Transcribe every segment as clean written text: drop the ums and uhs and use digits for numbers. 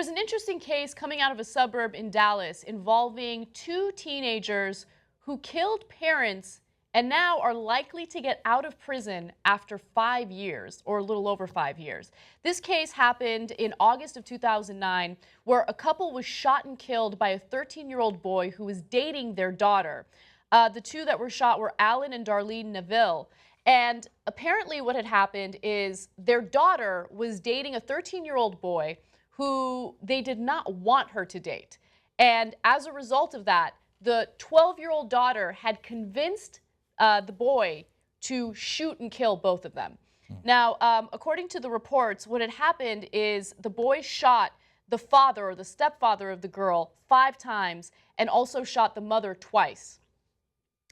there's an interesting case coming out of a suburb in Dallas involving two teenagers who killed parents and now are likely to get out of prison after 5 years, or a little over 5 years. This case happened in August of 2009, where a couple was shot and killed by a 13-year-old boy who was dating their daughter. The two that were shot were Alan and Darlene Nevil. And apparently what had happened is their daughter was dating a 13-year-old boy who they did not want her to date. And as a result of that, the 12-year-old daughter had convinced the boy to shoot and kill both of them. Now, according to the reports, what had happened is the boy shot the father or the stepfather of the girl 5 times and also shot the mother twice.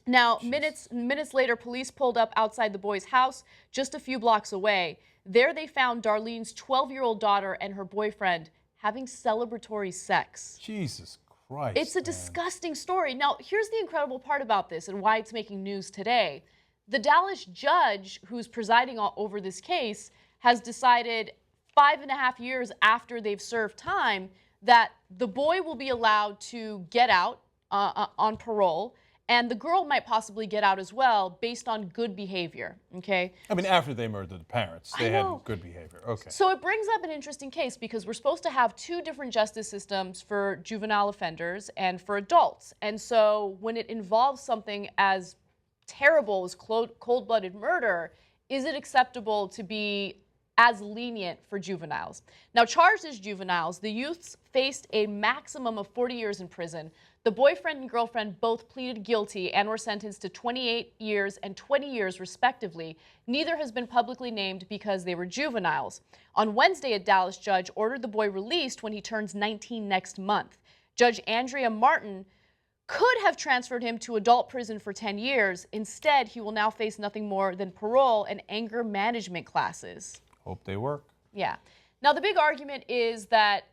Now, minutes later, police pulled up outside the boy's house just a few blocks away. There they found Darlene's 12-year-old daughter and her boyfriend having celebratory sex. Jesus Christ. It's a disgusting story. Now, here's the incredible part about this and why it's making news today. The Dallas judge who's presiding over this case has decided 5.5 years after they've served time that the boy will be allowed to get out on parole, and the girl might possibly get out as well based on good behavior, okay? I mean, after they murdered the parents, they had good behavior. Okay. So it brings up an interesting case because we're supposed to have 2 different justice systems for juvenile offenders and for adults. And so when it involves something as terrible as cold-blooded murder, is it acceptable to be as lenient for juveniles? Now, charged as juveniles, the youths faced a maximum of 40 years in prison. The boyfriend and girlfriend both pleaded guilty and were sentenced to 28 years and 20 years respectively. Neither has been publicly named because they were juveniles. On Wednesday, a Dallas judge ordered the boy released when he turns 19 next month. Judge Andrea Martin could have transferred him to adult prison for 10 years. Instead, he will now face nothing more than parole and anger management classes. Hope they work. Yeah. Now, the big argument is that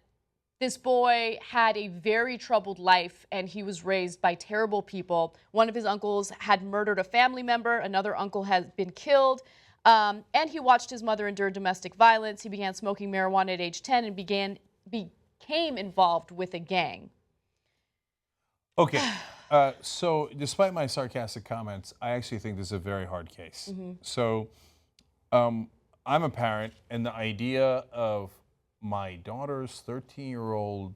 this boy had a very troubled life and he was raised by terrible people. One of his uncles had murdered a family member. Another uncle has been killed. And he watched his mother endure domestic violence. He began smoking marijuana at age 10 and became involved with a gang. Okay. So despite my sarcastic comments, I actually think this is a very hard case. So I'm a parent, and the idea of my daughter's 13-year-old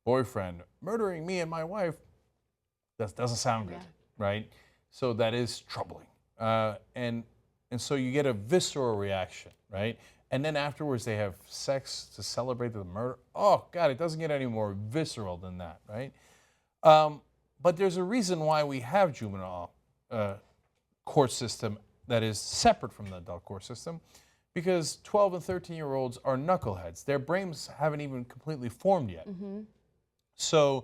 boyfriend murdering me and my wife, that doesn't sound good, right? So that is troubling. And so you get a visceral reaction, right? And then afterwards they have sex to celebrate the murder. Oh, God, it doesn't get any more visceral than that, right? But there's a reason why we have juvenile court system that is separate from the adult court system, because 12 and 13-year-olds are knuckleheads. Their brains haven't even completely formed yet. So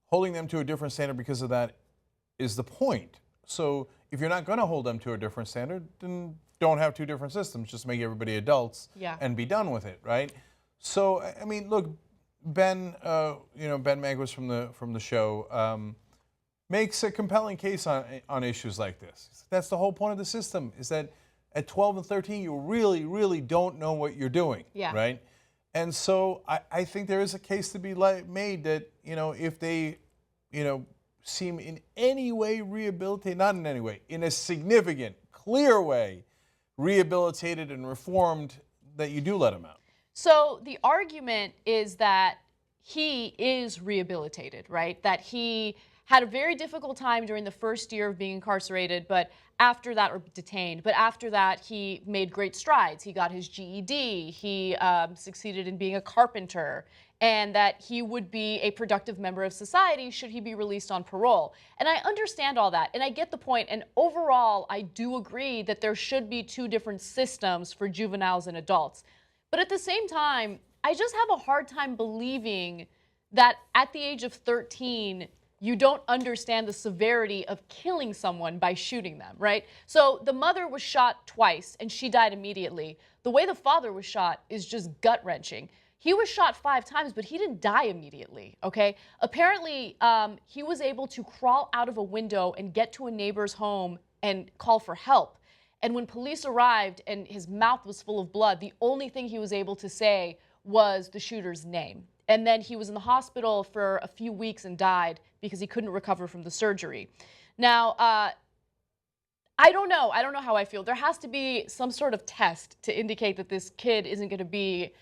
holding them to a different standard because of that is the point. So if you're not going to hold them to a different standard, then don't have 2 different systems. Just make everybody adults and be done with it, right? So, I mean, look, Ben, Ben Manquis from the show makes a compelling case on issues like this. That's the whole point of the system, is that at 12 and 13, you really, really don't know what you're doing, right? And so I think there is a case to be made that, if they, seem in any way rehabilitated, not in any way, in a significant, clear way, rehabilitated and reformed, that you do let them out. So the argument is that he is rehabilitated, right? That he had a very difficult time during the first year of being incarcerated, but after that, or detained, but after that, he made great strides. He got his GED, he succeeded in being a carpenter, and that he would be a productive member of society should he be released on parole. And I understand all that, and I get the point, and overall, I do agree that there should be 2 different systems for juveniles and adults. But at the same time, I just have a hard time believing that at the age of 13, you don't understand the severity of killing someone by shooting them, right? So the mother was shot twice and she died immediately. The way the father was shot is just gut-wrenching. He was shot 5 times, but he didn't die immediately, okay? Apparently, he was able to crawl out of a window and get to a neighbor's home and call for help. And when police arrived and his mouth was full of blood, the only thing he was able to say was the shooter's name. And then he was in the hospital for a few weeks and died because he couldn't recover from the surgery. Now, I don't know. I don't know how I feel. There has to be some sort of test to indicate that this kid isn't going to be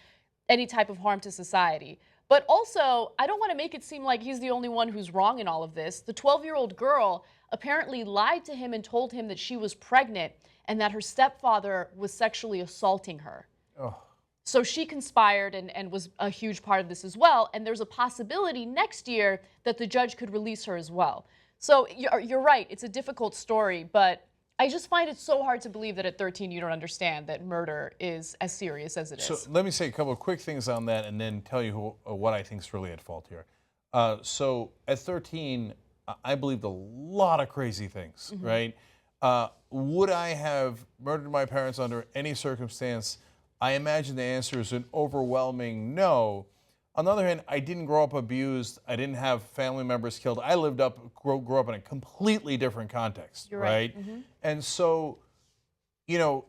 any type of harm to society. But also, I don't want to make it seem like he's the only one who's wrong in all of this. The 12-year-old girl apparently lied to him and told him that she was pregnant and that her stepfather was sexually assaulting her. Oh. So she conspired and was a huge part of this as well. And there's a possibility next year that the judge could release her as well. So you're right. It's a difficult story, but I just find it so hard to believe that at 13 you don't understand that murder is as serious as it is. So let me say a couple of quick things on that and then tell you what I think is really at fault here. So at 13, I believed a lot of crazy things, right? Would I have murdered my parents under any circumstance? I imagine the answer is an overwhelming no. On the other hand, I didn't grow up abused. I didn't have family members killed. I grew up in a completely different context, You're right? And so, you know,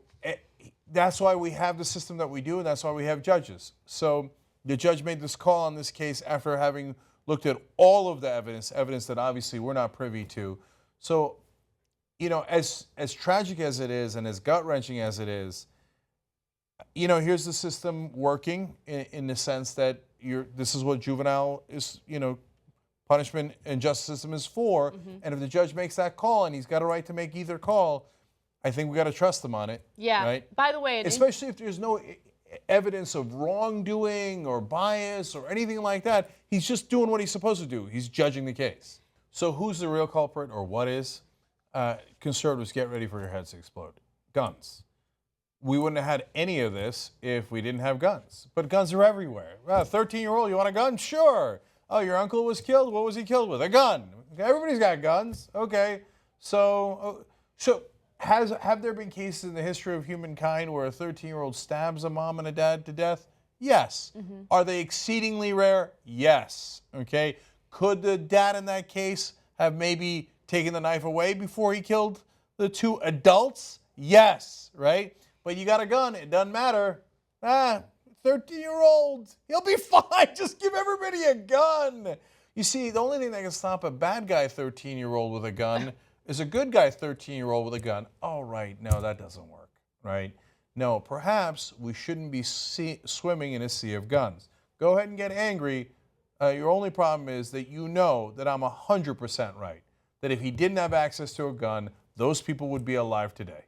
that's why we have the system that we do, and that's why we have judges. So the judge made this call on this case after having looked at all of the evidence that obviously we're not privy to. So, you know, as tragic as it is and as gut-wrenching as it is, you know, here's the system working in the sense that this is what juvenile is, you know, punishment and justice system is for. And if the judge makes that call, and he's got a right to make either call, I think we got to trust him on it. Yeah. Right? By the way, especially if there's no evidence of wrongdoing or bias or anything like that, he's just doing what he's supposed to do. He's judging the case. So who's the real culprit, or what is? Conservatives, get ready for your heads to explode. Guns. We wouldn't have had any of this if we didn't have guns. But guns are everywhere. 13-year-old, you want a gun? Sure. Oh, your uncle was killed? What was he killed with? A gun. Everybody's got guns. Okay. So have there been cases in the history of humankind where a 13-year-old stabs a mom and a dad to death? Yes. Are they exceedingly rare? Yes. Okay. Could the dad in that case have maybe taken the knife away before he killed the two adults? Yes. Right? But you got a gun, it doesn't matter. 13-year-old, he'll be fine. Just give everybody a gun. You see, the only thing that can stop a bad guy 13-year-old with a gun is a good guy 13-year-old with a gun. Oh, right, no, that doesn't work, right? No, perhaps we shouldn't be swimming in a sea of guns. Go ahead and get angry. Your only problem is that you know that I'm 100% right, that if he didn't have access to a gun, those people would be alive today.